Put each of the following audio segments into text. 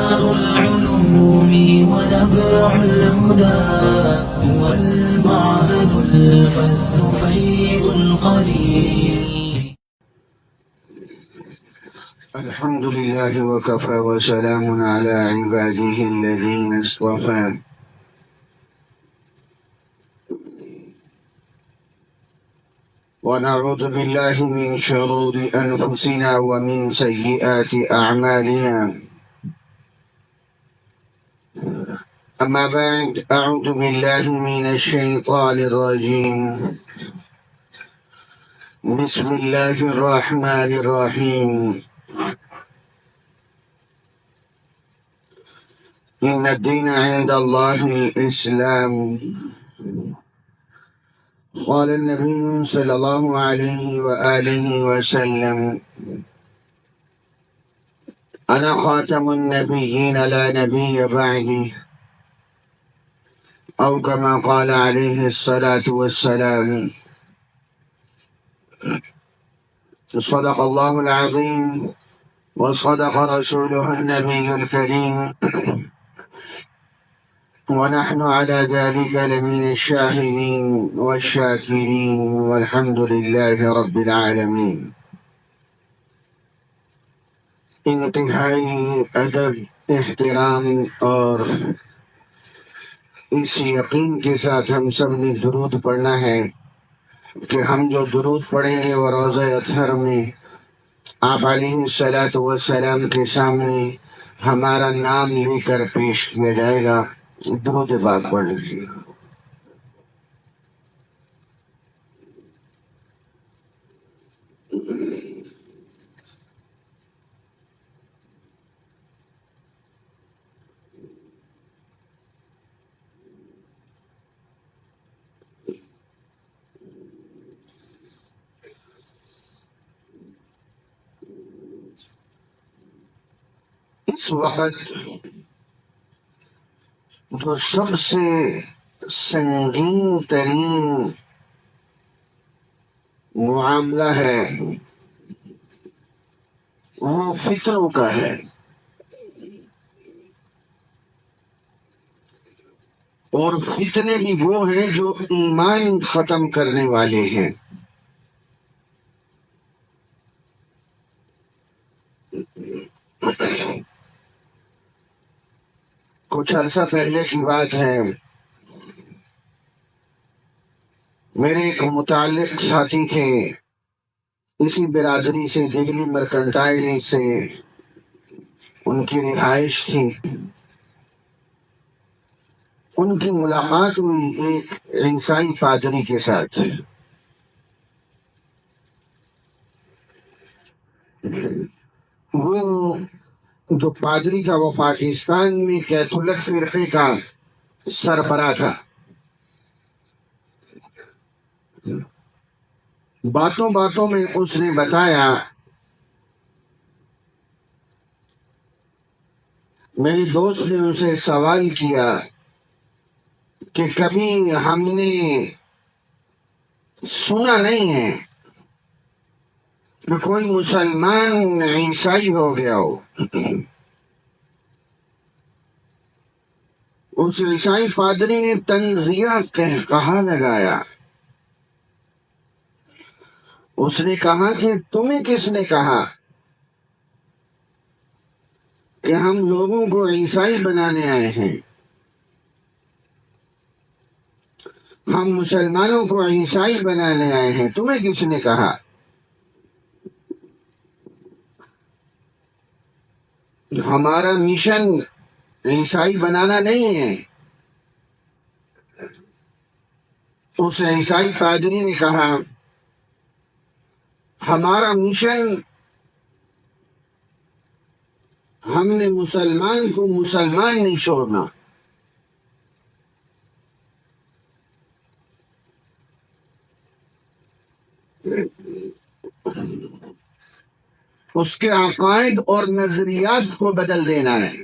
دار العلوم ونبع الهدى هو المعهد الفذ فيض القليل. الحمد لله وكفى وسلام على عباده الذين اصطفى. ونعوذ بالله من شرور أنفسنا ومن سيئات أعمالنا. أما بعد، أعوذ بالله من الشيطان الرجيم. بسم الله الرحمن الرحيم. إن الدين عند الله الإسلام. قال النبي صلى الله عليه وآله وسلم: أنا خاتم النبيين لا نبي بعدي، أو كما قال عليه الصلاة والسلام. صدق الله العظيم وصدق رسوله النبي الكريم، ونحن على ذلك لمن الشاهدين والشاكرين، والحمد لله رب العالمين. انتہائی ادب، احترام اور اس یقین کے ساتھ ہم سب نے درود پڑھنا ہے کہ ہم جو درود پڑھیں گے وہ روضہ اطہر میں آپ علیہ الصلاۃ والسلام کے سامنے ہمارا نام لے کر پیش کیا جائے گا. درود پاک پڑھ لیجیے. اس وقت جو سب سے سنگین ترین معاملہ ہے وہ فتنوں کا ہے، اور فتنے بھی وہ ہیں جو ایمان ختم کرنے والے ہیں. کچھ عرصہ پہلے کی بات ہے، میرے ایک متعلق ساتھی تھے، اسی برادری سے، دہلی مرکنٹائل سے ان کی رہائش تھی. ان کی ملاقات ہوئی ایک عیسائی پادری کے ساتھ. وہ جو پادری تھا وہ پاکستان میں کیتھولک فرقے کا سربراہ تھا. باتوں باتوں میں اس نے بتایا، میری دوست نے اسے سوال کیا کہ کبھی ہم نے سنا نہیں ہے کہ کوئی مسلمان عیسائی ہو گیا ہو. اس عیسائی پادری نے تنزیہ کہا لگایا. اس نے کہا کہ تمہیں کس نے کہا کہ ہم لوگوں کو عیسائی بنانے آئے ہیں؟ ہم مسلمانوں کو عیسائی بنانے آئے ہیں، تمہیں کس نے کہا؟ ہمارا مشن عیسائی بنانا نہیں ہے. اس عیسائی پادری نے کہا، ہمارا مشن، ہم نے مسلمان کو مسلمان نہیں چھوڑنا. اس کے عقائد اور نظریات کو بدل دینا ہے.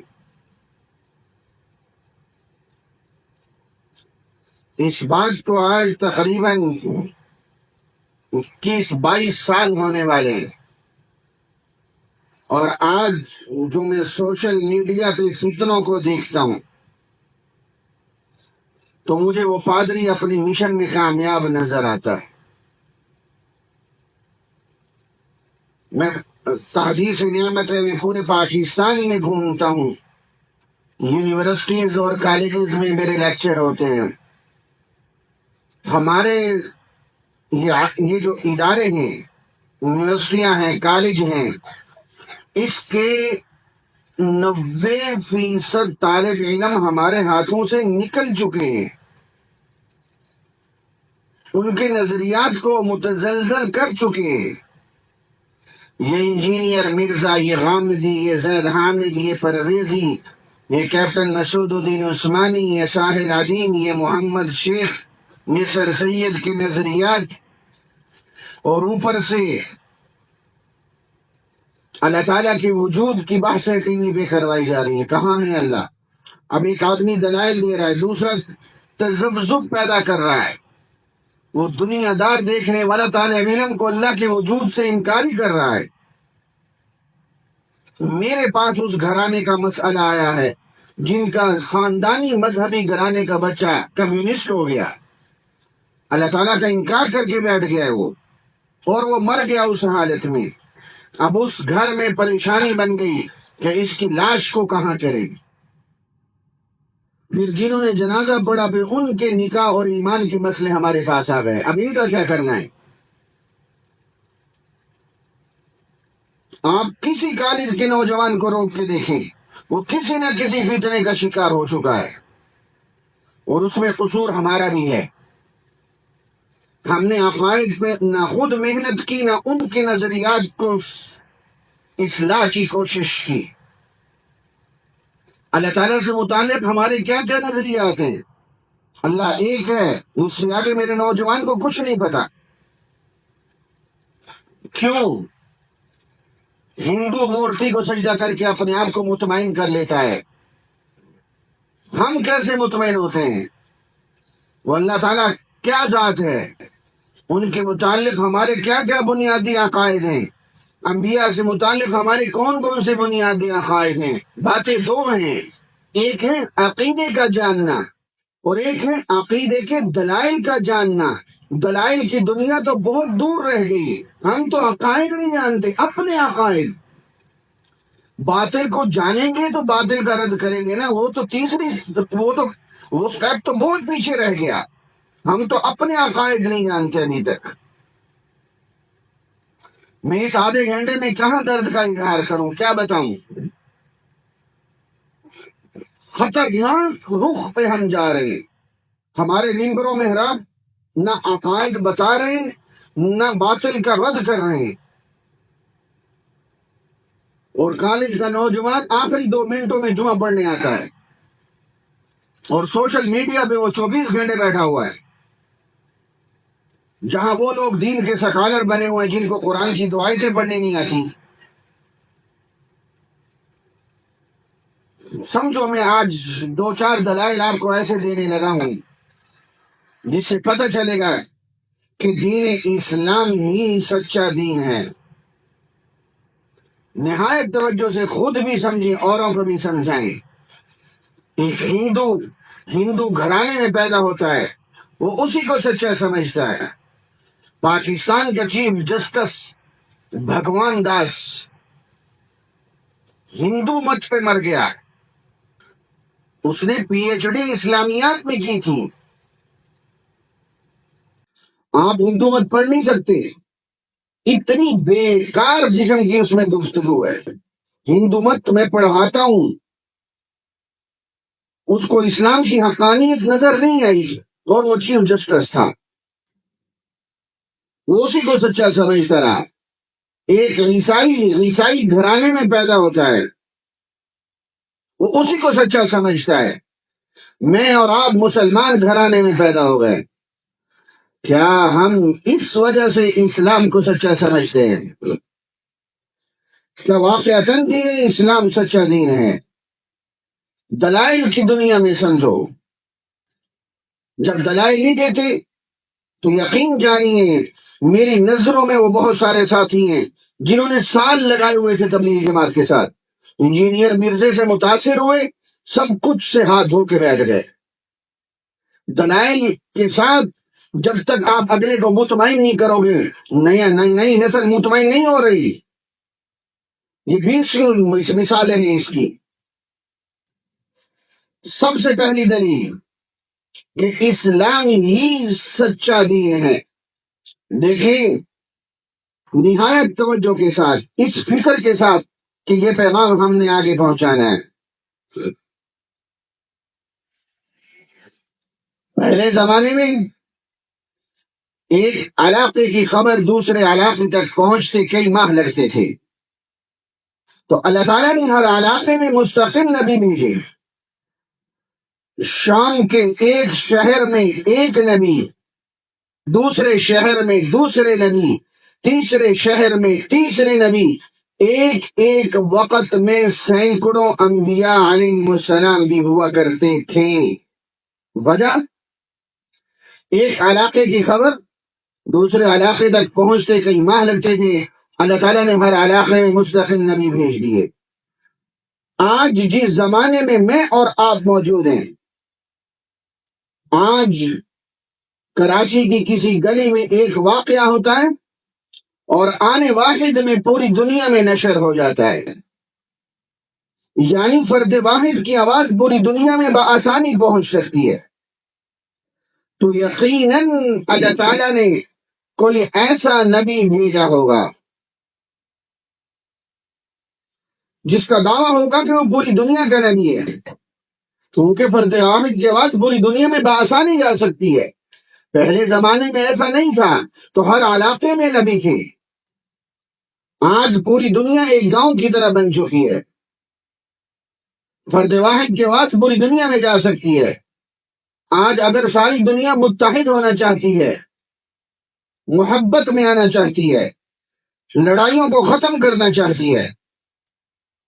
اس بات کو آج تقریباً 21-22 سال ہونے والے ہیں، اور آج جو میں سوشل میڈیا پہ فتنوں کو دیکھتا ہوں تو مجھے وہ پادری اپنے مشن میں کامیاب نظر آتا ہے. میں تحدیث نعمت ہے، میں پورے پاکستان میں گھومتا ہوں، یونیورسٹیز اور کالجز میں میرے لیکچر ہوتے ہیں. ہمارے یہ جو ادارے ہیں، یونیورسٹیاں ہیں، کالج ہیں، اس کے 90% طالب علم ہمارے ہاتھوں سے نکل چکے ہیں. ان کے نظریات کو متزلزل کر چکے ہیں. یہ انجینئر مرزا، یہ غامدی، یہ زید حامد، یہ پرویزی، یہ کیپٹن مسعود الدین عثمانی، یہ ساحل عدیم، یہ محمد شیخ، یہ سر سید کے نظریات، اور اوپر سے اللہ تعالیٰ کے وجود کی بحثیں ٹی وی پہ کروائی جا رہی ہیں. کہاں ہے اللہ؟ اب ایک آدمی دلائل دے رہا ہے، دوسرا تذبذب پیدا کر رہا ہے. وہ دنیا دار دیکھنے والا طالب علم کو اللہ کے وجود سے انکاری کر رہا ہے. میرے پاس اس گھرانے کا مسئلہ آیا ہے جن کا خاندانی مذہبی گھرانے کا بچہ کمیونسٹ ہو گیا، اللہ تعالیٰ کا انکار کر کے بیٹھ گیا ہے وہ، اور وہ مر گیا اس حالت میں. اب اس گھر میں پریشانی بن گئی کہ اس کی لاش کو کہاں کرے. پھر جنہوں نے جنازہ پڑھا، پھر ان کے نکاح اور ایمان کے مسئلے ہمارے پاس آ گئے. اب ان کا کیا کرنا ہے؟ آپ کسی کالج کے نوجوان کو روک کے دیکھیں، وہ کسی نہ کسی فتنے کا شکار ہو چکا ہے، اور اس میں قصور ہمارا بھی ہے. ہم نے عقائد پہ نہ خود محنت کی، نہ ان کے نظریات کو اصلاح کی کوشش کی. اللہ تعالیٰ سے متعلق ہمارے کیا کیا نظریات ہیں؟ اللہ ایک ہے، اس سے آگے میرے نوجوان کو کچھ نہیں پتا. کیوں؟ ہندو مورتی کو سجدہ کر کے اپنے آپ کو مطمئن کر لیتا ہے. ہم کیسے مطمئن ہوتے ہیں؟ وہ اللہ تعالیٰ کیا ذات ہے، ان کے متعلق ہمارے کیا کیا بنیادی عقائد ہیں، انبیاء سے متعلق ہمارے کون کون سے بنیادی عقائد ہیں. باتیں دو ہیں، ایک ہے عقیدے کا جاننا اور ایک ہے عقیدے کے دلائل کا جاننا. دلائل کی دنیا تو بہت دور رہ گئی، ہم تو عقائد نہیں جانتے، اپنے عقائد. باطل کو جانیں گے تو باطل کا رد کریں گے نا، وہ تو وہ سٹیپ تو بہت پیچھے رہ گیا. ہم تو اپنے عقائد نہیں جانتے ابھی تک. میں اس آدھے گھنٹے میں کہاں درد کا اظہار کروں، کیا بتاؤں؟ خطرناک رخ پہ ہم جا رہے ہیں. ہمارے ممبروں محراب نہ عقائد بتا رہے ہیں، نہ باطل کا رد کر رہے ہیں. اور کالج کا نوجوان آخری 2 منٹوں میں جمعہ پڑھنے آتا ہے، اور سوشل میڈیا پہ وہ 24 گھنٹے بیٹھا ہوا ہے. جہاں وہ لوگ دین کے سکالر بنے ہوئے ہیں جن کو قرآن کی 2 آیتیں پڑھنے نہیں آتی. سمجھو میں آج 2-4 دلائل آپ کو ایسے دینے لگا ہوں جس سے پتہ چلے گا کہ دین اسلام ہی سچا دین ہے. نہایت توجہ سے خود بھی سمجھیں، اوروں کو بھی سمجھائیں. ایک ہندو گھرانے میں پیدا ہوتا ہے، وہ اسی کو سچا سمجھتا ہے. پاکستان کا چیف جسٹس بھگوان داس ہندو مت پہ مر گیا. اس نے پی ایچ ڈی اسلامیات میں کی تھی. آپ ہندو مت پڑھ نہیں سکتے، اتنی بیکار قسم کی اس میں گفتگو ہے. ہندو مت میں پڑھاتا ہوں، اس کو اسلام کی حقانیت نظر نہیں آئی، اور وہ چیف جسٹس تھا. وہ اسی کو سچا سمجھتا رہا. ایک عیسائی گھرانے میں پیدا ہوتا ہے، وہ اسی کو سچا سمجھتا ہے. میں اور آپ مسلمان گھرانے میں پیدا ہو گئے، کیا ہم اس وجہ سے اسلام کو سچا سمجھتے ہیں؟ کیا واقعتاً دین اسلام سچا دین ہے؟ دلائل کی دنیا میں سمجھو. جب دلائل نہیں دیتے تو یقین جانیے میری نظروں میں وہ بہت سارے ساتھی ہیں جنہوں نے سال لگائے ہوئے تھے تبلیغی جماعت کے ساتھ، انجینئر مرزے سے متاثر ہوئے، سب کچھ سے ہاتھ دھو کے بیٹھ گئے دلائل کے ساتھ۔ جب تک آپ اگلے کو مطمئن نہیں کرو گے، نئی نسل مطمئن نہیں ہو رہی۔ یہ 20 مثالیں ہیں اس کی۔ سب سے پہلی دلیل کہ اسلام ہی سچا دین ہے۔ دیکھیں نہایت توجہ کے ساتھ، اس فکر کے ساتھ کہ یہ پیغام ہم نے آگے پہنچانا ہے۔ پہلے زمانے میں ایک علاقے کی خبر دوسرے علاقے تک پہنچتے کئی ماہ لگتے تھے، تو اللہ تعالیٰ نے ہر علاقے میں مستقل نبی بھیجے۔ شام کے ایک شہر میں ایک نبی، دوسرے شہر میں دوسرے نبی، تیسرے شہر میں تیسرے نبی، ایک ایک وقت میں سینکڑوں انبیاء علیہ السلام بھی ہوا کرتے تھے۔ وجہ، ایک علاقے کی خبر دوسرے علاقے تک پہنچتے کئی ماہ لگتے تھے، اللہ تعالیٰ نے ہر علاقے میں مستقل نبی بھیج دیے۔ آج جس زمانے میں اور آپ موجود ہیں، آج کراچی کی کسی گلی میں ایک واقعہ ہوتا ہے اور آنے واحد میں پوری دنیا میں نشر ہو جاتا ہے، یعنی فرد واحد کی آواز پوری دنیا میں بآسانی پہنچ سکتی ہے۔ تو یقیناً اللہ تعالیٰ نے کوئی ایسا نبی بھیجا ہوگا جس کا دعویٰ ہوگا کہ وہ پوری دنیا کا نبی ہے، کیونکہ فرد واحد کی آواز پوری دنیا میں بآسانی جا سکتی ہے۔ پہلے زمانے میں ایسا نہیں تھا، تو ہر علاقے میں نبی تھے۔ آج پوری دنیا ایک گاؤں کی طرح بن چکی ہے، فرد واحد کی آواز پوری دنیا میں جا سکتی ہے۔ آج اگر ساری دنیا متحد ہونا چاہتی ہے، محبت میں آنا چاہتی ہے، لڑائیوں کو ختم کرنا چاہتی ہے،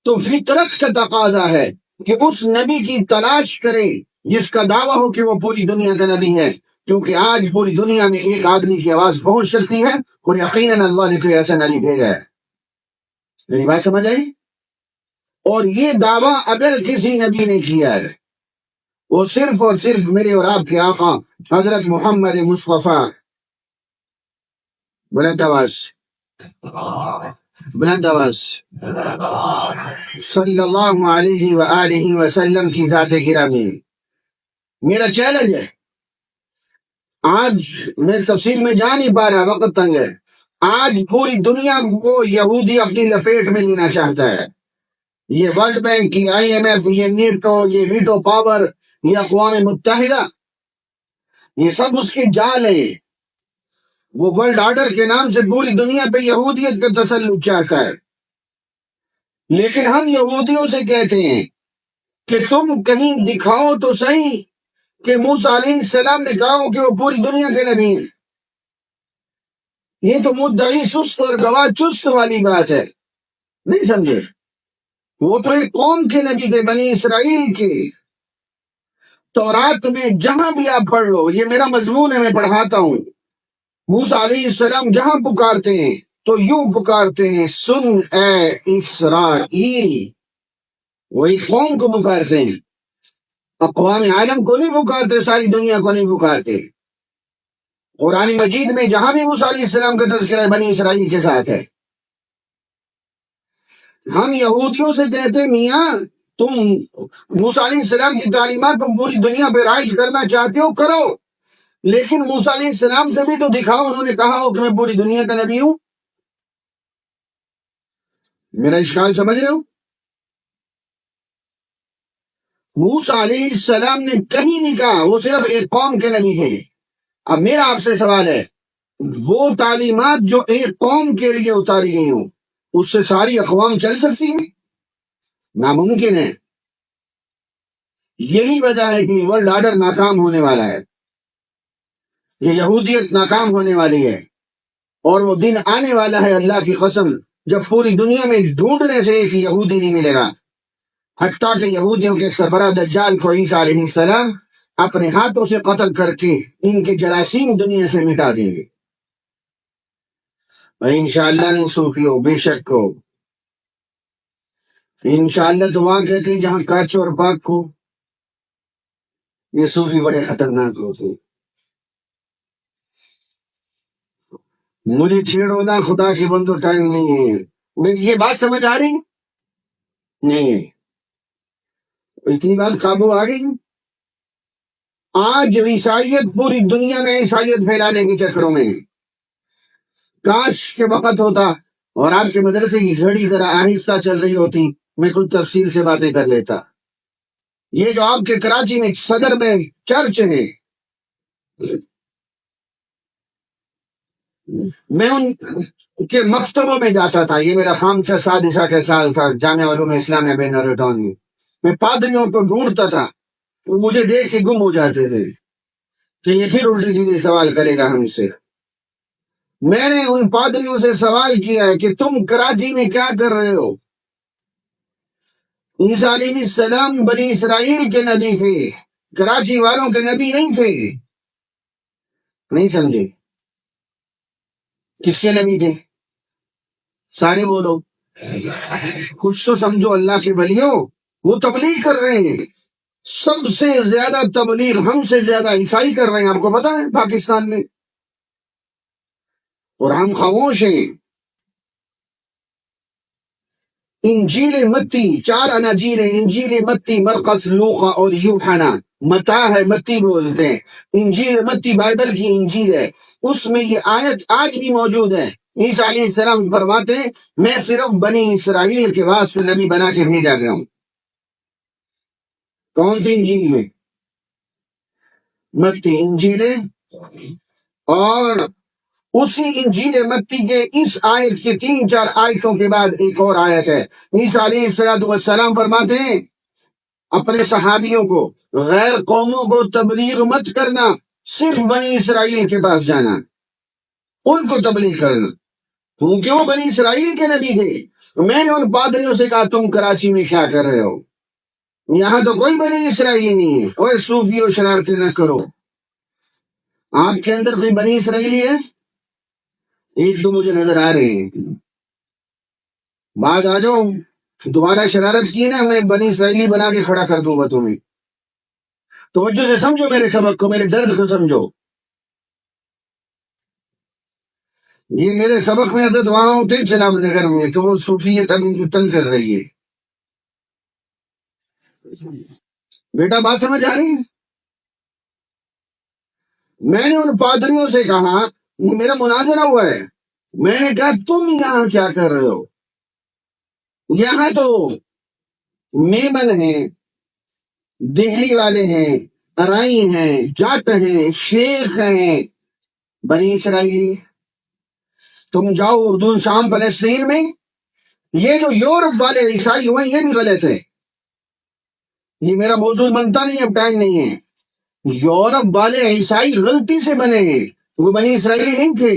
تو فطرت کا تقاضا ہے کہ اس نبی کی تلاش کرے جس کا دعویٰ ہو کہ وہ پوری دنیا کا نبی ہے، کیونکہ آج پوری دنیا میں ایک آدمی کی آواز پہنچ سکتی ہے، اور یقیناً اللہ نے کوئی ایسا نبی بھیجا ہے۔ میری بات سمجھ آئی؟ اور یہ دعویٰ اگر کسی نبی نے کیا ہے، وہ صرف اور صرف میرے اور آپ کے آقا حضرت محمد مصطفیٰ بلند آواز صلی اللہ علیہ وآلہ وسلم کی ذات گرامی۔ میرا چیلنج ہے، آج میں تفصیل میں جا نہیں پا رہا، وقت تنگ ہے۔ آج پوری دنیا کو یہودی اپنی لپیٹ میں لینا چاہتا ہے۔ یہ ورلڈ بینک، یہ IMF، یہ نیٹو، یہ ویٹو پاور، یہ اقوام متحدہ، یہ سب اس کے جال ہیں۔ وہ ورلڈ آرڈر کے نام سے پوری دنیا پہ یہودیت کا تسلط چاہتا ہے، لیکن ہم یہودیوں سے کہتے ہیں کہ تم کہیں دکھاؤ تو صحیح کہ موسیٰ علیہ السلام نے کہا ہو کہ وہ پوری دنیا کے نبی ہیں۔ یہ تو مدعی سست اور گواہ چست والی بات ہے، نہیں سمجھے؟ وہ تو ایک قوم کے نبی تھے، بنی اسرائیل کے۔ تورات میں جہاں بھی آپ پڑھ لو، یہ میرا مضمون ہے، میں پڑھاتا ہوں، موسیٰ علیہ السلام جہاں پکارتے ہیں تو یوں پکارتے ہیں، سن اے اسرائیل۔ وہ ایک قوم کو پکارتے ہیں، اقوام عالم کو نہیں پکارتے، ساری دنیا کو نہیں پکارتے۔ قرآن مجید میں جہاں بھی موسیٰ علیہ السلام کا تذکرہ بنی اسرائیل کے ساتھ ہے۔ ہم یہودیوں سے کہتے ہیں، میاں تم موسیٰ علیہ السلام کی تعلیمات تم پوری دنیا پہ رائج کرنا چاہتے ہو، کرو، لیکن موسیٰ علیہ السلام سے بھی تو دکھاؤ، انہوں نے کہا ہو کہ میں پوری دنیا کا نبی ہوں۔ میرا اشکال سمجھ رہے ہو؟ موسیٰ علیہ السلام نے کہیں نہیں کہا وہ صرف ایک قوم کے نبی تھے۔ اب میرا آپ سے سوال ہے، وہ تعلیمات جو ایک قوم کے لیے اتاری گئی ہوں، اس سے ساری اقوام چل سکتی ہیں؟ ناممکن ہے۔ یہی وجہ ہے کہ ورلڈ آرڈر ناکام ہونے والا ہے، یہ یہودیت ناکام ہونے والی ہے، اور وہ دن آنے والا ہے، اللہ کی قسم، جب پوری دنیا میں ڈھونڈنے سے ایک یہودی نہیں ملے گا، حتیٰ کہ یہودیوں کے سربراہ دجال کو عیسیٰ علیہ السلام اپنے ہاتھوں سے قتل کر کے ان کے جراثیم دنیا سے مٹا دیں گے۔ اور انشاءاللہ نہیں صوفی ہو، بے شک ہو۔ انشاءاللہ تو وہاں کہتے ہیں جہاں کاچ اور پاک ہو۔ یہ صوفی بڑے خطرناک ہوتے ہیں۔ مجھے چھیڑو نہ خدا کے بندو، ٹائم نہیں ہے۔ میری یہ بات سمجھ آ رہی نہیں ہے؟ اتنی بات قابو آ گئی؟ آج عیسائیت پوری دنیا میں عیسائیت پھیلانے کے چکروں میں ہے۔ کاش کے وقت ہوتا اور آپ کے مدرسے کی گھڑی ذرا آہستہ چل رہی ہوتی، میں کچھ تفصیل سے باتیں کر لیتا۔ یہ جو آپ کے کراچی میں صدر میں چرچ ہے، میں ان کے مکتبوں میں جاتا تھا۔ یہ میرا خامسہ سادسہ کا سال تھا، جامعہ علوم اسلامیہ بین ٹاؤن میں۔ میں پادریوں کو ڈھونڈتا تھا، وہ مجھے دیکھ کے گم ہو جاتے تھے کہ یہ پھر الٹی سیدھے سوال کرے گا ہم سے۔ میں نے ان پادریوں سے سوال کیا ہے کہ تم کراچی میں کیا کر رہے ہو؟ عیسیٰ علیہ السلام بنی اسرائیل کے نبی تھے، کراچی والوں کے نبی نہیں تھے۔ نہیں سمجھے؟ کس کے نبی تھے؟ سارے بولو، کچھ تو سمجھو اللہ کے ولیوں۔ وہ تبلیغ کر رہے ہیں، سب سے زیادہ تبلیغ ہم سے زیادہ عیسائی کر رہے ہیں، آپ کو پتا ہے پاکستان میں، اور ہم خاموش ہیں۔ انجیل متی، 4 اناجیل ہیں، انجیل متی، مرقس، لوقا اور یوحنا۔ متا ہے، متی بولتے ہیں۔ انجیل متی بائبل کی انجیل ہے، اس میں یہ آیت آج بھی موجود ہے۔ عیسیٰ علیہ السلام فرماتے ہیں میں صرف بنی اسرائیل کے واسطے نبی بنا کے بھیجا گیا ہوں۔ کون سی انجیل میں؟ متی انجیل ہے۔ اور اسی انجیل متی کے اس آیت کے 3-4 آیتوں کے بعد ایک اور آیت ہے۔ عیسیٰ علیہ السلام فرماتے ہیں اپنے صحابیوں کو غیر قوموں کو تبلیغ مت کرنا، صرف بنی اسرائیل کے پاس جانا، ان کو تبلیغ کرنا، کیونکہ وہ بنی اسرائیل کے نبی تھے۔ میں نے ان پادریوں سے کہا تم کراچی میں کیا کر رہے ہو؟ یہاں تو کوئی بنی اسرائیلی نہیں ہے۔ اور صوفی و شرارتیں نہ کرو، آپ کے اندر کوئی بنی اسرائیلی ہے؟ ایک دو مجھے نظر آ رہے ہیں، بعد آ جاؤ، دوبارہ شرارت کی نا میں بنی اسرائیلی بنا کے کھڑا کر دوں گا تمہیں۔ توجہ سے سمجھو میرے سبق کو، میرے درد کو سمجھو۔ یہ میرے سبق میں حضرت وہاں ہوتے چناب نگر میں، تو وہ صوفیت ابھی کو تنگ کر رہی ہے۔ بیٹا بات سمجھ آ رہی ہے؟ میں نے ان پادریوں سے کہا، میرا مناظرہ ہوا ہے، میں نے کہا تم یہاں کیا کر رہے ہو؟ یہاں تو میمن ہیں، دہلی والے ہیں، ارائی ہیں، جٹ ہیں، شیخ ہیں، بنی اسرائیلی۔ تم جاؤ اردن، شام، فلسطین میں، یہ جو یورپ والے عیسائی ہوئے یہ بھی غلط ہے۔ یہ میرا موضوع بنتا نہیں، اب ٹائم نہیں ہے۔ یورپ والے عیسائی غلطی سے بنے ہیں، وہ بنی اسرائیلی نہیں تھے۔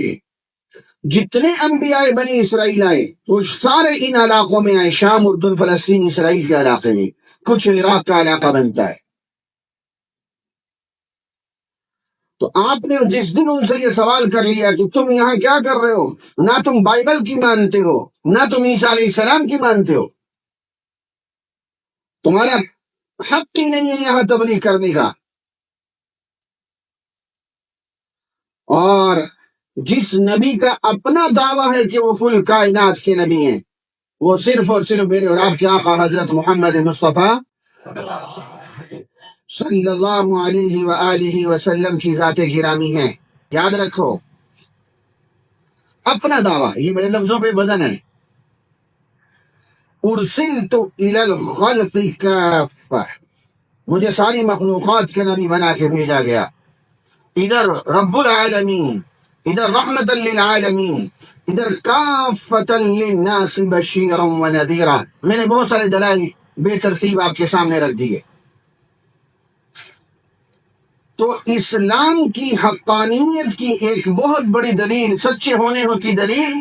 جتنے انبیاء بنی اسرائیل آئے وہ سارے ان علاقوں میں آئے، شام، اردن، فلسطین، اسرائیل کے علاقے میں، کچھ عراق کا علاقہ بنتا ہے۔ تو آپ نے جس دن ان سے یہ سوال کر لیا کہ تم یہاں کیا کر رہے ہو، نہ تم بائبل کی مانتے ہو، نہ تم عیسیٰ علیہ السلام کی مانتے ہو، تمہارا حق ہی نہیں ہے یہاں تبلیغ کرنے کا۔ اور جس نبی کا اپنا دعویٰ ہے کہ وہ کل کائنات کے نبی ہیں، وہ صرف اور صرف میرے اور آپ کے آقا حضرت محمد مصطفیٰ صلی اللہ علیہ وآلہ وسلم کی ذات گرامی ہے۔ یاد رکھو، اپنا دعویٰ، یہ میرے لفظوں پہ وزن ہے۔ ارسلت الی الخلق کافہ، مجھے ساری مخلوقات کے نبی بنا کے بھیجا گیا۔ ادھر رب العالمین، ادھر رحمت للعالمین، ادھر کافۃ للناس بشیرا ونذیرا۔ میں نے بہت سارے دلائل بے ترتیب آپ کے سامنے رکھ دیے۔ تو اسلام کی حقانیت کی ایک بہت بڑی دلیل، سچے ہونے کی دلیل،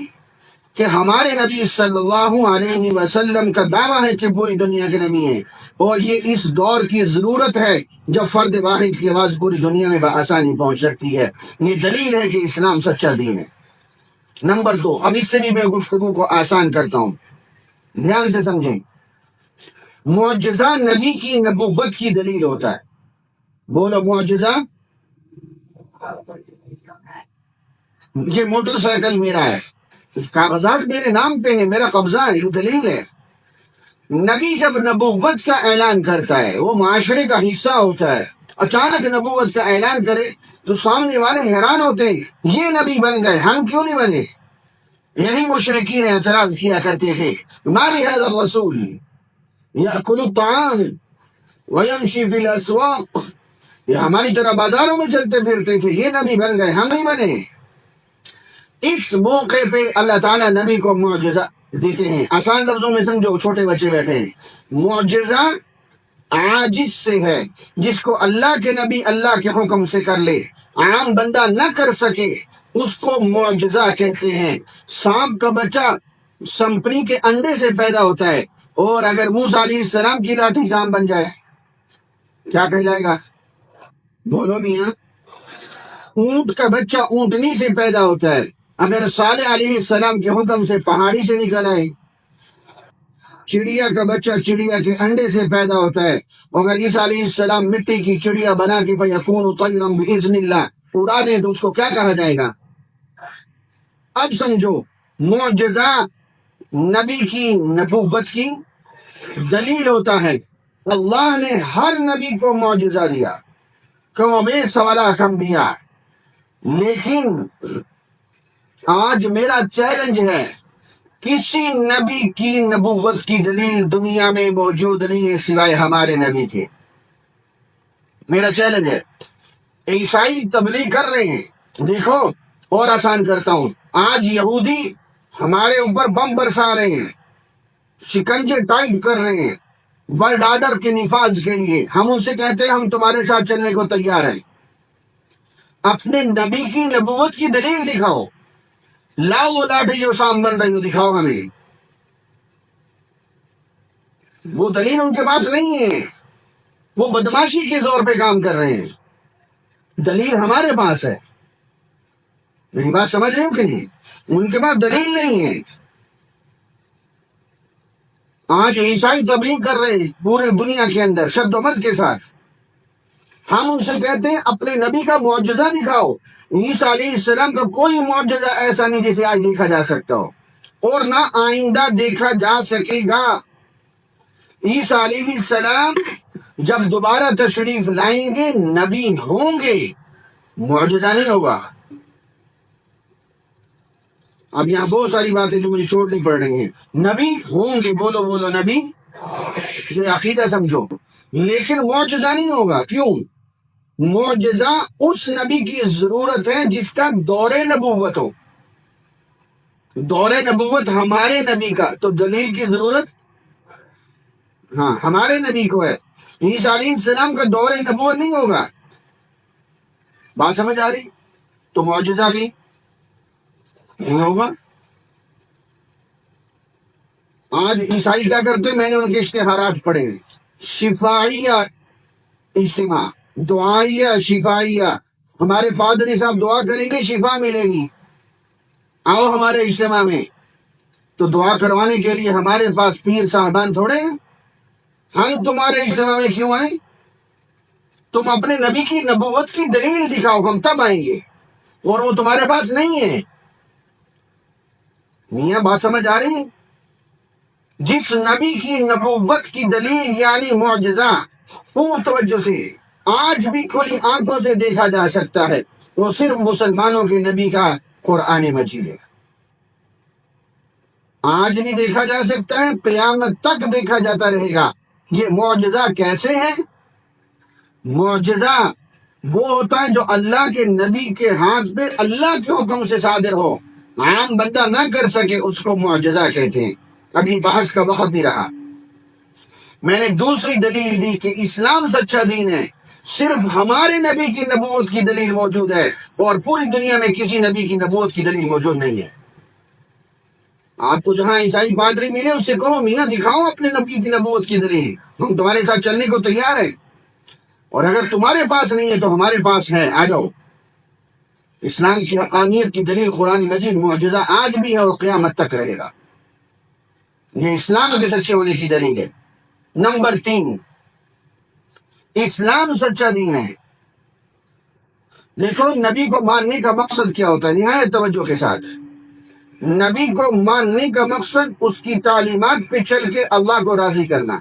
کہ ہمارے نبی صلی اللہ علیہ وسلم کا دعویٰ ہے کہ پوری دنیا کے نبی ہیں، اور یہ اس دور کی ضرورت ہے جب فرد واحد کی آواز پوری دنیا میں بآسانی پہنچ سکتی ہے۔ یہ دلیل ہے کہ اسلام سچا دین ہے۔ نمبر 2، اب اس سے بھی میں گفتگو کو آسان کرتا ہوں، دھیان سے سمجھیں۔ معجزہ نبی کی نبوت کی دلیل ہوتا ہے۔ بولو معجزہ، یہ موٹر سائیکل میرا ہے، کاغذات میرے نام پہ ہے، میرا قبضہ ہے، یہ دلیل ہے۔ نبی جب نبوت کا اعلان کرتا ہے وہ معاشرے کا حصہ ہوتا ہے، اچانک نبوت کا اعلان کرے تو سامنے والے حیران ہوتے ہیں، یہ نبی بن گئے، ہم کیوں نہیں بنے؟ یہی مشرکین اعتراض کیا کرتے تھے، ما لهذا الرسول یأکل الطعام ویمشی فی الاسواق، یہ ہماری طرح بازاروں میں چلتے پھرتے تھے، یہ نبی بن گئے، ہم نہیں بنے۔ اس موقع پہ اللہ تعالیٰ نبی کو معجزہ دیتے ہیں۔ آسان لفظوں میں سمجھو، چھوٹے بچے بیٹھے ہیں، معجزہ عاجز سے ہے، جس کو اللہ کے نبی اللہ کے حکم سے کر لے، عام بندہ نہ کر سکے، اس کو معجزہ کہتے ہیں۔ سانپ کا بچہ سمپنی کے انڈے سے پیدا ہوتا ہے، اور اگر موسیٰ علیہ السلام کی لاٹھی سانپ بن جائے کیا کہلائے گا؟ بولو میاں۔ اونٹ کا بچہ اونٹنی سے پیدا ہوتا ہے، اگر صالح علیہ السلام کے حکم سے پہاڑی سے نکل آئے۔ چڑیا کا بچہ چڑیا کے انڈے سے پیدا ہوتا ہے، اگر عیسیٰ علیہ السلام مٹی کی چڑیا بنا کے فیکون طیرا باذن اللہ اڑا دیں تو اس کو کیا کہا جائے گا؟ اب سمجھو، معجزہ نبی کی نبوت کی دلیل ہوتا ہے۔ اللہ نے ہر نبی کو معجزہ دیا، قوم سوالہ انبیاء، لیکن آج میرا چیلنج ہے، کسی نبی کی نبوت کی دلیل دنیا میں موجود نہیں ہے سوائے ہمارے نبی کے۔ میرا چیلنج ہے۔ عیسائی تبلیغ کر رہے ہیں، دیکھو اور آسان کرتا ہوں، آج یہودی ہمارے اوپر بم برسا رہے ہیں، شکنجے ٹائٹ کر رہے ہیں ورلڈ آرڈر کے نفاذ کے لیے، ہم ان سے کہتے ہیں ہم تمہارے ساتھ چلنے کو تیار ہیں۔ اپنے نبی کی نبوت کی دلیل دکھاؤ، لاؤ وہ لاٹھی جو سام بن رہی ہو، دکھاؤ ہمیں۔ وہ دلیل ان کے پاس نہیں ہے، وہ بدماشی کے زور پہ کام کر رہے ہیں، دلیل ہمارے پاس ہے۔ میری بات سمجھ رہے ہو کہ نہیں؟ ان کے پاس دلیل نہیں ہے۔ آج عیسائی تبلیغ کر رہے ہیں پورے دنیا کے اندر شد و مد کے ساتھ، ہم ان سے کہتے ہیں اپنے نبی کا معجزہ دکھاؤ۔ عیسیٰ علیہ السلام کا کوئی معجزہ ایسا نہیں جسے آج دیکھا جا سکتا ہو، اور نہ آئندہ دیکھا جا سکے گا۔ عیسیٰ علیہ السلام جب دوبارہ تشریف لائیں گے نبی ہوں گے، معجزہ نہیں ہوگا۔ اب یہاں بہت ساری باتیں جو مجھے چھوڑنی پڑ رہی ہیں، نبی ہوں گے، بولو بولو نبی، یہ عقیدہ سمجھو، لیکن معجزہ نہیں ہوگا۔ کیوں؟ معجزہ اس نبی کی ضرورت ہے جس کا دور نبوت ہو، دور نبوت ہمارے نبی کا، تو دلیل کی ضرورت ہاں ہمارے نبی کو ہے۔ عیسیٰ علیہ السلام کا دور نبوت نہیں ہوگا، بات سمجھ آ رہی؟ تو معجزہ بھی نہیں ہوگا۔ آج عیسائی کیا کرتے ہیں، میں نے ان کے اشتہارات پڑھے ہیں، شفائیہ اجتماع، دعائیہ شفائیہ، ہمارے پادری صاحب دعا کریں گے شفا ملے گی، آؤ ہمارے اجتماع میں۔ تو دعا کروانے کے لیے ہمارے پاس پیر صاحبان تھوڑے ہیں، ہم تمہارے اجتماع میں کیوں آئیں؟ تم اپنے نبی کی نبوت کی دلیل دکھاؤ، ہم تب آئیں گے، اور وہ تمہارے پاس نہیں ہے۔ میاں بات سمجھ آ رہی ہے؟ جس نبی کی نبوت کی دلیل یعنی معجزہ خوب توجہ سے آج بھی کھلی آنکھوں سے دیکھا جا سکتا ہے، وہ صرف مسلمانوں کے نبی کا قرآن مجید ہے۔ آج بھی دیکھا جا سکتا ہے، قیامت تک دیکھا جاتا رہے گا۔ یہ معجزہ کیسے ہے؟ معجزہ وہ ہوتا ہے جو اللہ کے نبی کے ہاتھ پہ اللہ کے حکم سے صادر ہو، عام بندہ نہ کر سکے، اس کو معجزہ کہتے ہیں۔ ابھی بحث کا وقت نہیں رہا، میں نے دوسری دلیل دی کہ اسلام سچا دین ہے، صرف ہمارے نبی کی نبوت کی دلیل موجود ہے، اور پوری دنیا میں کسی نبی کی نبوت کی دلیل موجود نہیں ہے۔ آپ کو جہاں عیسائی پادری ملے اس سے کہو میاں دکھاؤ اپنے نبی کی نبوت کی دلیل، ہم تمہارے ساتھ چلنے کو تیار ہیں، اور اگر تمہارے پاس نہیں ہے تو ہمارے پاس ہے، آ جاؤ۔ اسلام کی حقانیت کی دلیل قرآن مجید معجزہ آج بھی ہے اور قیامت تک رہے گا. یہ اسلام کے سچے ہونے کی دلیل ہے. نمبر 3، اسلام سچا دین ہے. دیکھو نبی کو ماننے کا مقصد کیا ہوتا ہے، نہایت توجہ کے ساتھ. نبی کو ماننے کا مقصد اس کی تعلیمات پہ چل کے اللہ کو راضی کرنا.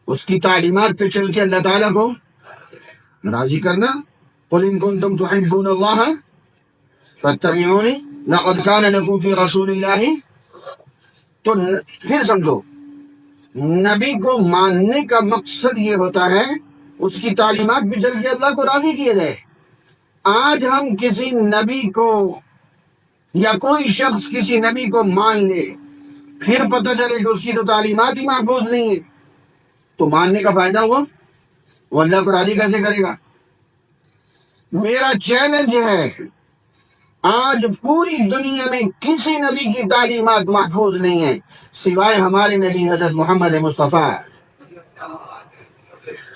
اس کی تعلیمات پہ چل کے اللہ تعالیٰ کو راضی کرنا. قل ان کنتم تحبون اللہ فاتبعونی لقد کان لکم فی رسول اللہ. تو پھر سمجھو، نبی کو ماننے کا مقصد یہ ہوتا ہے اس کی تعلیمات بھی چل کے اللہ کو راضی کیا جائے. آج ہم کسی نبی کو یا کوئی شخص کسی نبی کو مان لے، پھر پتہ چلے کہ اس کی تو تعلیمات ہی محفوظ نہیں ہے، تو ماننے کا فائدہ ہوا؟ وہ اللہ کو راضی کیسے کرے گا؟ میرا چیلنج ہے، آج پوری دنیا میں کسی نبی کی تعلیمات محفوظ نہیں ہیں سوائے ہمارے نبی حضرت محمد مصطفیٰ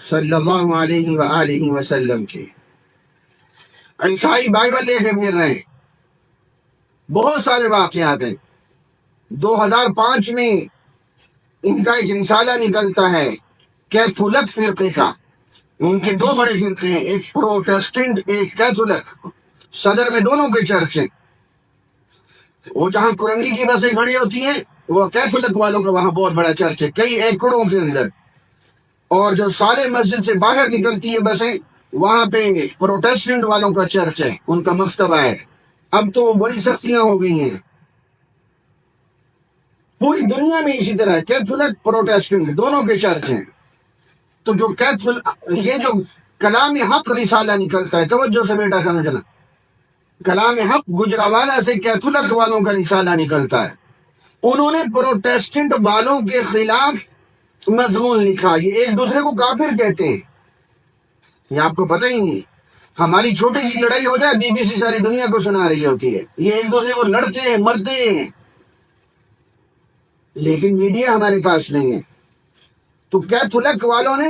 صلی اللہ علیہ وآلہ وسلم کے. عیسائی بائبل لے کے پھر رہے ہیں. بہت سارے واقعات ہیں. 2005 میں ان کا ایک رسالہ نکلتا ہے کیتھولک فرقے کا. ان کے 2 بڑے فرقے ہیں، ایک پروٹیسٹنٹ ایک کیتھولک. صدر میں دونوں کے چرچ ہیں. وہ جہاں کرنگی کی بسیں کھڑی ہوتی ہیں وہ کیتھولک والوں کا وہاں بہت بڑا چرچ ہے، کئی ایکڑوں کے اندر. اور جو سارے مسجد سے باہر نکلتی ہیں بسیں وہاں پہ پروٹیسٹنٹ والوں کا چرچ ہے، ان کا مکتبہ ہے. اب تو بڑی سختیاں ہو گئی ہیں. پوری دنیا میں اسی طرح کیتھولک پروٹیسٹنٹ دونوں کے چرچ ہیں. تو جو یہ جو کلام حق رسالہ نکلتا ہے، توجہ سے بیٹا سمجھنا، کلام حق گجرانوالہ سے کیتھولک والوں کا رسالہ نکلتا ہے. انہوں نے پروٹیسٹنٹ والوں کے خلاف مضمون لکھا. یہ ایک دوسرے کو کافر کہتے ہیں، یہ آپ کو پتہ ہی نہیں. ہماری چھوٹی سی لڑائی ہو جائے بی بی سی ساری دنیا کو سنا رہی ہوتی ہے. یہ ایک دوسرے کو لڑتے ہیں مرتے ہیں، لیکن میڈیا ہمارے پاس نہیں ہے. تو کیتھولک والوں نے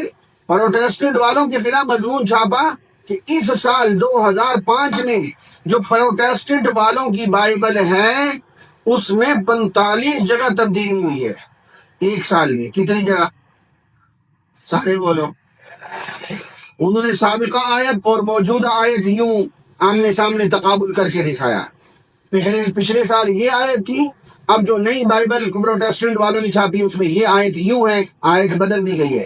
پروٹیسٹنٹ والوں کے خلاف مضمون چھاپا کہ اس سال 2005 میں جو پروٹیسٹنٹ والوں کی بائبل ہے اس میں 45 جگہ تبدیلی ہوئی ہے. ایک سال میں کتنی جگہ؟ سارے بولو. انہوں نے سابقہ آیت اور موجودہ آیت یوں آمنے سامنے تقابل کر کے دکھایا. پچھلے سال یہ آیت تھی، اب جو نئی بائبل پروٹیسٹنٹ والوں نے چھاپی اس میں یہ آیت یوں ہے، آیت بدل دی گئی ہے.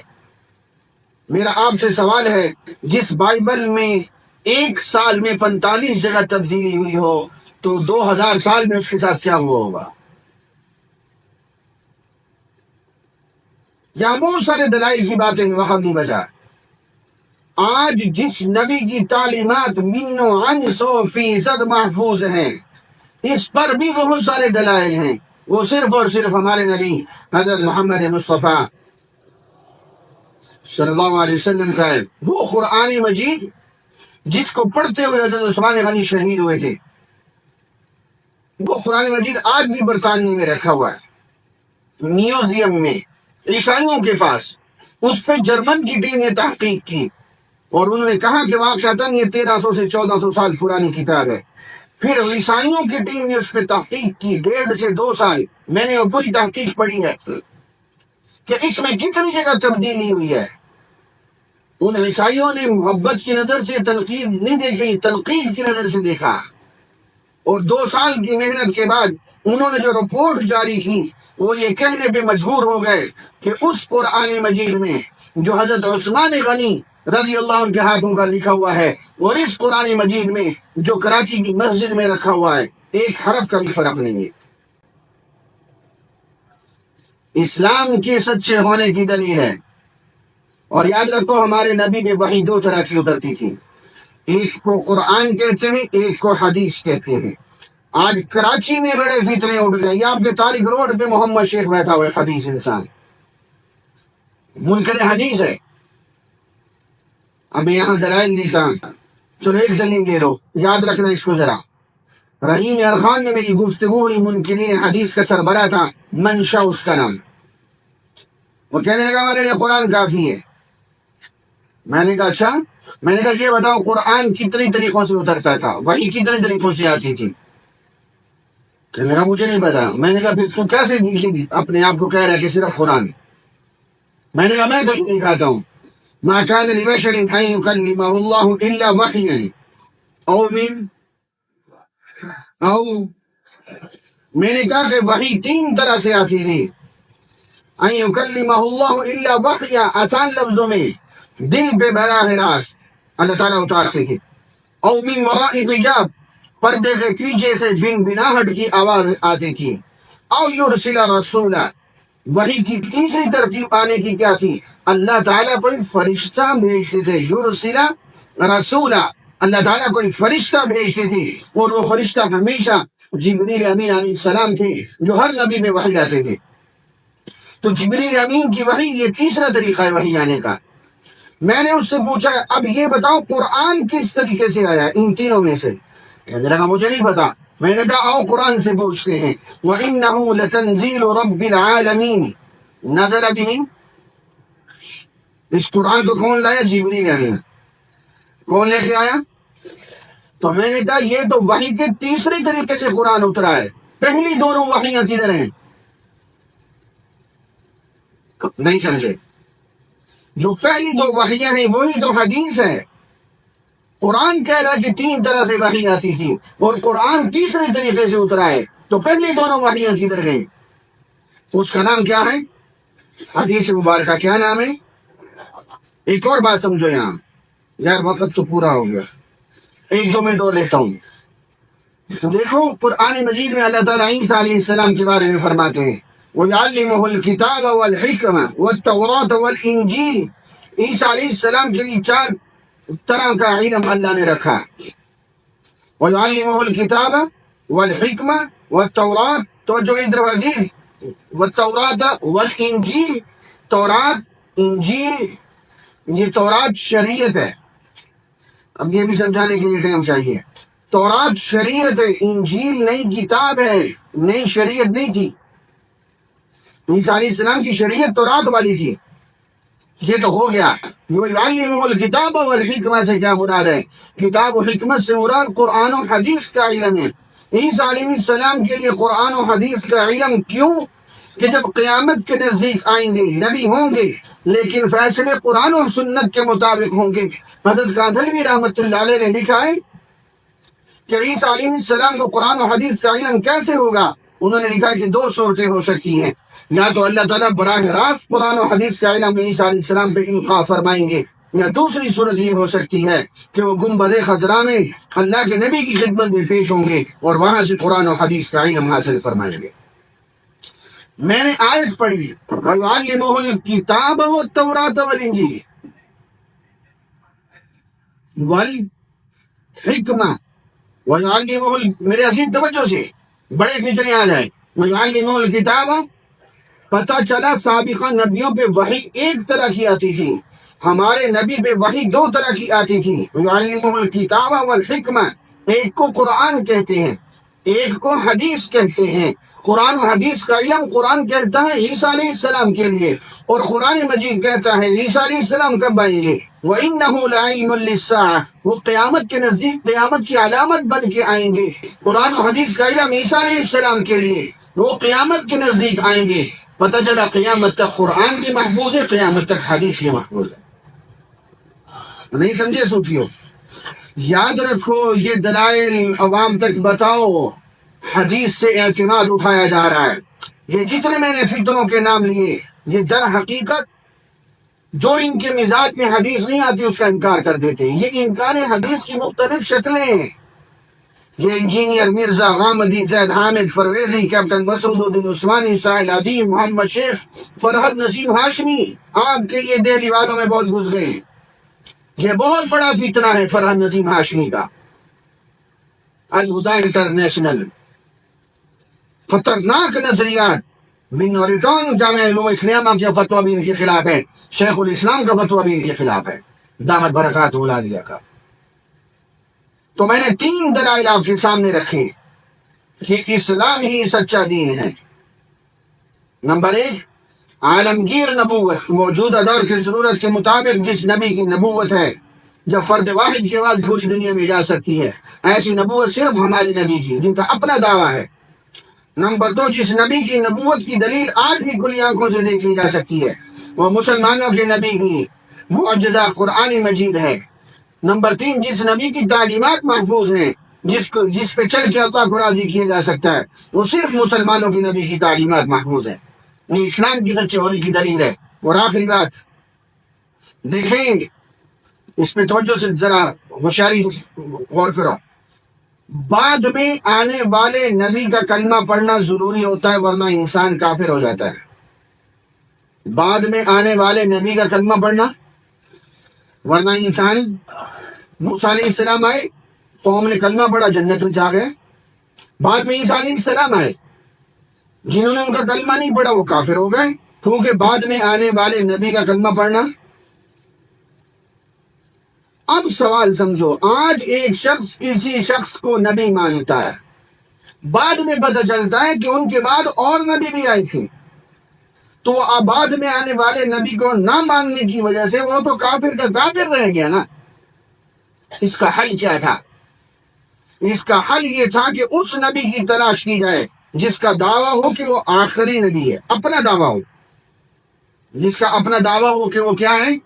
میرا آپ سے سوال ہے، جس بائبل میں ایک سال میں 45 جگہ تبدیلی ہوئی ہو تو 2000 سال میں اس کے ساتھ کیا ہوا ہوگا؟ یہاں بہت سارے دلائل کی باتیں وقت نہیں بچا. آج جس نبی کی تعلیمات 100% محفوظ ہیں، اس پر بھی بہت سارے دلائل ہیں. وہ صرف اور صرف ہمارے نبی حضرت محمد مصطفیٰ صلی اللہ علیہ وسلم کا ہے. وہ قرآن مجید جس کو پڑھتے ہوئے حضرت عثمان غنی شہید ہوئے تھے، وہ قرآن مجید آج بھی برطانیہ میں رکھا ہوا ہے میوزیم میں عیسائیوں کے پاس. اس پہ جرمن کی ٹیم نے تحقیق کی اور انہوں نے کہا کہ واقعتاً یہ 1300 سے 1400 سال پرانی کتاب ہے. پھر عیسائیوں کی ٹیم نے اس پہ تحقیق کی 1.5 سے 2 سال. میں نے وہ پوری تحقیق پڑھی ہے کہ اس میں کتنی جگہ تبدیلی ہوئی ہے. ان عیسائیوں نے محبت کی نظر سے تنقید نہیں دیکھی، تنقید کی نظر سے دیکھا. اور 2 سال کی محنت کے بعد انہوں نے جو رپورٹ جاری کی وہ یہ کہنے پہ مجبور ہو گئے کہ اس قرآن مجید میں جو حضرت عثمان غنی رضی اللہ عنہ کے ہاتھوں کا لکھا ہوا ہے اور اس قرآن مجید میں جو کراچی کی مسجد میں رکھا ہوا ہے، ایک حرف کا بھی فرق نہیں ہے. اسلام کے سچے ہونے کی دلیل ہے. اور یاد رکھو ہمارے نبی میں وحی 2 طرح کی اترتی تھی، ایک کو قرآن کہتے ہیں، ایک کو حدیث کہتے ہیں. آج کراچی میں بڑے فتنے اٹھ گئے. یہ آپ کے طارق روڈ پہ محمد شیخ بیٹھا ہوا ہے، حدیث انسان منکر حدیث ہے. اب یہاں دلائل لیتا ہوں، چلو ایک دلیل لے لو، یاد رکھنا اس کو ذرا. رحیم ارخان نے میری گفتگو ہوئی، منکرین حدیث کا سربراہ تھا، منشا اس کا نام. وہ کہنے لگا ہمارے لیے قرآن کافی ہے. میں نے کہا اچھا، میں نے کہا یہ بتاؤ قرآن کتنے طریقوں سے اترتا تھا، وحی کتنے طریقوں سے آتی تھی؟ کہنے لگا مجھے نہیں پتا۔ میں نے کہا پھر تو کیسے اپنے آپ کو کہہ رہا ہے کہ صرف قرآن؟ میں نے کہا میں تو نہیں کہتا ہوں ما كان لبشر ان يكلمه الله الا وحيا او میں نے کہا کہ وحی تین طرح سے آتی تھی۔ ان يكلمه الله الا وحيا آسان لفظوں میں دل پہ براہ راست اللہ تعالیٰ اتارتے تھے، او من وراء حجاب پردے کے پیچھے سے بن بناہٹ کی آواز آتی تھی، او یرسل رسولا وحی کی تیسری ترتیب آنے کی کیا تھی؟ اللہ تعالیٰ کوئی فرشتہ بھیجتے تھے، یرسل رسولا اللہ تعالیٰ کوئی فرشتہ بھیجتے تھے، اور وہ فرشتہ ہمیشہ جبریل امین علیہ السلام تھے جو ہر نبی میں وحی آتے تھے۔ تو جبریل امین کی وحی یہ تیسرا طریقہ ہے وحی آنے کا۔ میں نے اس سے پوچھا اب یہ بتاؤ قرآن کس طریقے سے آیا ان تینوں میں سے؟ کہنے لگا مجھے نہیں پتا۔ میں نے کہا آؤ قرآن سے پوچھتے ہیں۔ وَإِنَّهُ لَتَنزِيلُ رَبِّ الْعَالَمِينَ نزل به، اس قرآن کو کون لایا؟ جبریل امین۔ کون لے کے آیا؟ تو میں نے کہا یہ تو وحی کے تیسرے طریقے سے قرآن اترا ہے، پہلی دونوں وحیاں کدھر ہیں؟ نہیں سمجھے؟ جو پہلی دو وحیاں ہیں وہی تو حدیث ہے۔ قرآن کہہ رہا ہے کہ تین طرح سے وحی آتی تھی اور قرآن تیسرے طریقے سے اترا ہے، تو پہلی دونوں وحیاں کدھر گئیں؟ اس کا نام کیا ہے؟ حدیث مبارکہ کیا نام ہے؟ ایک اور بات سمجھو یہاں، یار وقت تو پورا ہو گیا، ایک دو منٹ اور لیتا ہوں۔ دیکھو قرآن مجید میں اللہ تعالیٰ عیسیٰ علیہ السلام کے بارے میں فرماتے ہیں وَيَعَلِّمُهُ الْكِتَابَ وَالْحِكْمَةَ وَالتَّوْرَاةَ وَالْإِنْجِيلَ۔ عیسیٰ علیہ السلام کے لیے چار طرح کا علم اللہ نے رکھا۔ وَيُعَلِّمُهُ الْكِتَابَ وَالْحِكْمَةَ وَالتَّوْرَاةَ، توجہ ادھر عزیز، وَالتَّوْرَاةَ وَالْإِنْجِيلَ، تورات انجیل، یہ تورات شریعت ہے، اب یہ بھی سمجھانے کے لیے ٹائم چاہیے۔ تورات شریعت ہے، انجیل نئی کتاب ہے، نئی شریعت نہیں تھی۔ عیسیٰ علیہ السلام کی شریعت تورات والی تھی، یہ تو ہو گیا۔ وَيُعَلِّمُهُ الْكِتَابَ وَالْحِكْمَةَ سے کیا مراد ہے؟ کتاب و حکمت سے مراد قرآن و حدیث کا علم ہے۔ عیسیٰ علیہ السلام کے لیے قرآن و حدیث کا علم کیوں؟ کہ جب قیامت کے نزدیک آئیں گے نبی ہوں گے لیکن فیصلے قرآن و سنت کے مطابق ہوں گے۔ حضرت کاندھلوی رحمۃ اللہ علیہ نے لکھا ہے کہ عیسیٰ علیہ السلام کو قرآن و حدیث کا علم کیسے ہوگا؟ انہوں نے لکھا کہ دو صورتیں ہو سکتی ہیں، یا تو اللہ تعالیٰ براہ راست قرآن و حدیث کا علم عیسیٰ علیہ السلام پہ القاء فرمائیں گے، یا دوسری صورت یہ ہو سکتی ہے کہ وہ گنبد خضرا میں اللہ کے نبی کی خدمت میں پیش ہوں گے اور وہاں سے قرآن و حدیث کا علم حاصل فرمائیں گے۔ میں نے آیت پڑھی وَيُعَلِّمُهُ الْكِتَابَ وَالتَّوْرَاةَ وَالْإِنْجِيلَ وَالْحِكْمَةَ وَيُعَلِّمُهُ، میرے عزیز توجہ سے بڑے فکریں آ جائیں۔ وَيُعَلِّمُهُ الْكِتَابَ، پتہ چلا سابقہ نبیوں پہ وحی ایک طرح کی آتی تھی، ہمارے نبی پہ وحی دو طرح کی آتی تھی۔ وَيُعَلِّمُهُ الْكِتَابَ وَالْحِكْمَةَ، ایک کو قرآن کہتے ہیں، ایک کو حدیث کہتے ہیں۔ قرآن و حدیث کا علم قرآن کہتا ہے عیسیٰ علیہ السلام کے لیے، اور قرآن مجید کہتا ہے عیسیٰ علیہ السلام کب آئیں گے؟ وَإِنَّهُ لَعِلْمٌ لِلسَّاعَةِ، وہ قیامت کے نزدیک قیامت کی علامت بن کے آئیں گے۔ قرآن و حدیث کا علم عیسیٰ علیہ السلام کے لیے، وہ قیامت کے نزدیک آئیں گے۔ پتہ چلا قیامت تک قرآن بھی محفوظ ہے، قیامت تک حدیث بھی محفوظ ہے۔ نہیں سمجھے صوفیو؟ یاد رکھو یہ دلائل عوام تک بتاؤ، حدیث سے اعتماد اٹھایا جا رہا ہے۔ یہ جتنے میں نے فطروں کے نام لیے، یہ در حقیقت جو ان کے مزاج میں حدیث نہیں آتی اس کا انکار کر دیتے ہیں۔ یہ انکار حدیث کی مختلف شکلیں ہیں۔ یہ انجینئر مرزا غامدی، زید حامد پرویزی، کیپٹن مسعود الدین عثمانی، ساحل عدیم، محمد شیخ، فرحت نسیم ہاشمی، آپ کے یہ دہلی والوں میں بہت گھس گئے۔ یہ بہت بڑا فتنہ ہے فرحت نسیم ہاشمی کا، الہدا انٹرنیشنل، خطرناک نظریات۔ مینوریٹون جامعہ علوم اسلامیہ کا فتویٰ بھی ان کے خلاف ہے، شیخ الاسلام کا فتویٰ بھی ان کے خلاف ہے، دامت برکات العالیہ کا۔ تو میں نے تین دلائل آپ کے سامنے رکھے کہ اسلام ہی سچا دین ہے۔ نمبر ایک، عالمگیر نبوت، موجودہ دور کی ضرورت کے مطابق جس نبی کی نبوت ہے، جب فرد واحد کی آواز پوری دنیا میں جا سکتی ہے، ایسی نبوت صرف ہمارے نبی کی، جن کا اپنا دعویٰ ہے۔ نمبر 2، جس نبی کی نبوت کی دلیل آج بھی کھلی آنکھوں سے دیکھی جا سکتی ہے، وہ مسلمانوں کے نبی کی معجزہ قرآن مجید ہے۔ نمبر 3، جس نبی کی تعلیمات محفوظ ہیں، جس پہ چل کے اللہ کو راضی کیا جا سکتا ہے، وہ صرف مسلمانوں کی نبی کی تعلیمات محفوظ ہے۔ یہ اسلام کی سچے ہونے کی دلیل ہے۔ اور آخری بات دیکھیں، اس پہ توجہ سے ذرا ہوشیاری سے غور کرو۔ بعد میں آنے والے نبی کا کلمہ پڑھنا ضروری ہوتا ہے، ورنہ انسان کافر ہو جاتا ہے۔ بعد میں آنے والے نبی کا کلمہ پڑھنا، ورنہ انسان، موسیٰ علیہ السلام آئے، قوم نے کلمہ پڑھا، جنت میں جا گئے۔ بعد میں عیسیٰ علیہ السلام آئے، جنہوں نے ان کا کلمہ نہیں پڑھا وہ کافر ہو گئے، کیونکہ بعد میں آنے والے نبی کا کلمہ پڑھنا۔ اب سوال سمجھو، آج ایک شخص کسی شخص کو نبی مانتا ہے، بعد میں پتہ چلتا ہے کہ ان کے بعد اور نبی بھی آئے تھے، تو اب بعد میں آنے والے نبی کو نہ ماننے کی وجہ سے وہ تو کافر کا کافر رہ گیا نا۔ اس کا حل کیا تھا؟ اس کا حل یہ تھا کہ اس نبی کی تلاش کی جائے جس کا دعویٰ ہو کہ وہ آخری نبی ہے، اپنا دعویٰ ہو، جس کا اپنا دعویٰ ہو کہ وہ کیا ہے،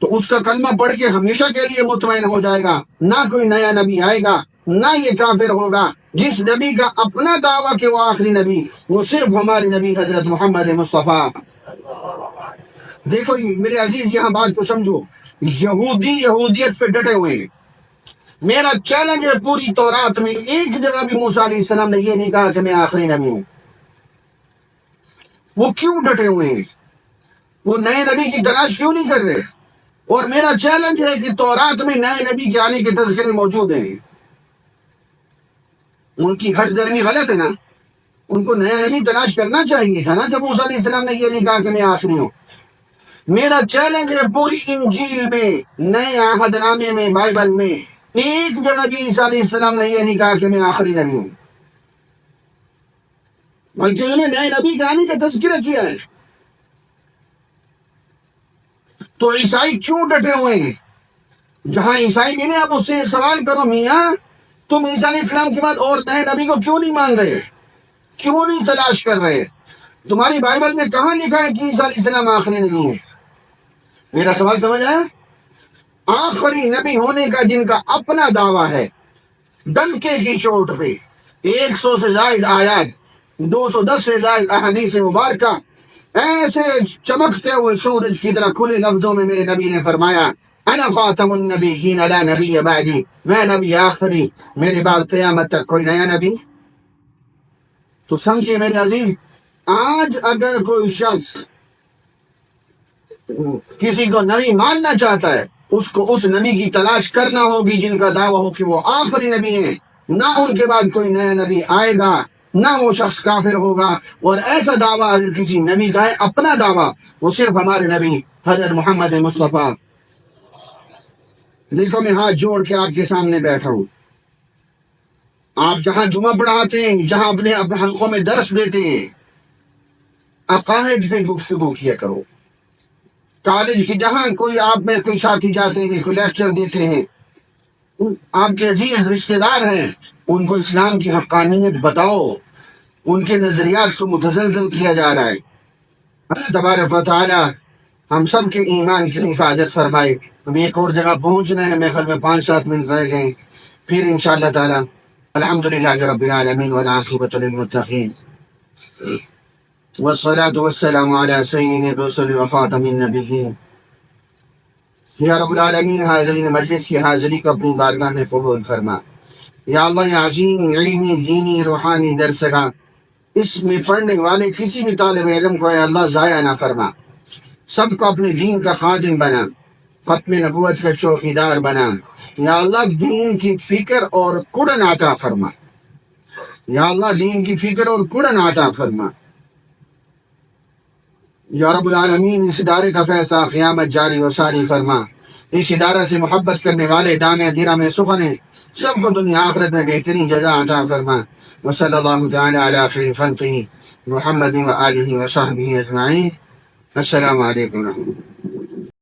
تو اس کا کلمہ پڑھ کے ہمیشہ کے لیے مطمئن ہو جائے گا، نہ کوئی نیا نبی آئے گا، نہ یہ کافر ہوگا۔ جس نبی کا اپنا دعویٰ کہ وہ آخری نبی، وہ صرف ہمارے نبی حضرت محمد مصطفیٰ۔ دیکھو میرے عزیز، یہاں بات کو سمجھو، یہودی یہودیت پہ ڈٹے ہوئے ہیں۔ میرا چیلنج ہے، پوری تورات میں ایک جگہ بھی موسیٰ علیہ السلام نے یہ نہیں کہا کہ میں آخری نبی ہوں۔ وہ کیوں ڈٹے ہوئے ہیں؟ وہ نئے نبی کی تلاش کیوں نہیں کر رہے؟ اور میرا چیلنج ہے کہ تورات میں نئے نبی کے آنے کے تذکرے موجود ہیں، ان کی ہٹ درمی غلط ہے نا۔ ان کو نیا نبی تلاش کرنا چاہیے تھا نا، جب موسیٰ علیہ السلام نے یہ نہیں کہا کہ میں آخری ہوں۔ میرا چیلنج ہے، پوری انجیل میں، نئے عہد نامے میں، بائبل میں ایک جگہ بھی عیسیٰ علیہ السلام نے یہ نہیں کہا کہ میں آخری نبی ہوں، بلکہ انہوں نے نئے نبی کے آنے کا تذکرہ کیا ہے۔ تو عیسائی کیوں ڈٹے ہوئے ہیں؟ جہاں عیسائی ملے آپ اس سے سوال کرو، میاں تم عیسیٰ علیہ السلام کے بعد اور نئے نبی کو کیوں نہیں مان رہے، کیوں نہیں تلاش کر رہے؟ تمہاری بائبل میں کہاں لکھا ہے کہ عیسیٰ علیہ السلام آخری نبی ہے؟ میرا سوال سمجھ آیا؟ آخری نبی ہونے کا جن کا اپنا دعویٰ ہے، ڈنکے کی چوٹ پہ 100 سے زائد آیات، 210 سے زائد احادیث مبارکہ، ایسے چمکتے ہوئے سورج کی طرح کھلے لفظوں میں میرے نبی نے فرمایا، انا خاتم النبیین لا نبی بعدی، میں نبی آخری، میرے بعد قیامت تک کوئی نیا نبی۔ تو سمجھیے میرے عزیز، آج اگر کوئی شخص کسی کو نبی ماننا چاہتا ہے، اس کو اس نبی کی تلاش کرنا ہوگی جن کا دعویٰ ہو کہ وہ آخری نبی ہیں، نہ ان کے بعد کوئی نیا نبی آئے گا، نہ وہ شخص کافر ہوگا۔ اور ایسا دعویٰ اگر کسی نبی کا ہے، اپنا دعویٰ، وہ صرف ہمارے نبی حضرت محمد مصطفیٰ۔ دیکھو میں ہاتھ جوڑ کے آپ کے سامنے بیٹھا ہوں، آپ جہاں جمعہ پڑھاتے ہیں، جہاں اپنے حلقوں میں درس دیتے ہیں، عقائد پہ گفتگو کیا کرو۔ کالج کی جہاں کوئی آپ میں کوئی ساتھی جاتے ہیں، کوئی لیکچر دیتے ہیں، آپ کے عزیز رشتہ دار ہیں، ان کو اسلام کی حقانیت بتاؤ۔ ان کے نظریات کو متزلزل کیا جا رہا ہے۔ اللہ تبارک و تعالی ہم سب کے ایمان کی حفاظت فرمائے۔ اب ایک اور جگہ پہنچنا ہے، میرے خیال میں 5-7 منٹ رہ گئے، پھر انشاءاللہ تعالی الحمدللہ رب العالمین والعاقبۃ للمتقین، والصلاة والسلام علی سید الرسل وخاتم النبیین۔ یا رب العالمین، حاضرین مجلس کی حاضری کو اپنی بارگاہ میں قبول فرما۔ یا اللہ، یہ عظیم علمی، دینی، روحانی درس کا اس میں پڑھنے والے کسی بھی طالب علم کو اے اللہ ضائع نہ فرما، سب کو اپنے دین کا خادم بنا، ختم نبوت کا چوکیدار بنا۔ یا اللہ، دین کی فکر اور کڑن عطا فرما۔ یا اللہ، دین کی فکر اور کڑن عطا فرما۔ یا رب العالمین، اس ادارے کا فیصلہ قیامت جاری و ساری فرما۔ اس ادارہ سے محبت کرنے والے دانے دیرہ میں سخن ہیں، سب کو دنیا آخرت میں بہترین جزا عطا فرما۔ وصلی اللہ تعالی علی خیر خلقہ محمد و آلہ و صحبہ اجمعین۔ السلام علیکم ورحمۃ اللہ۔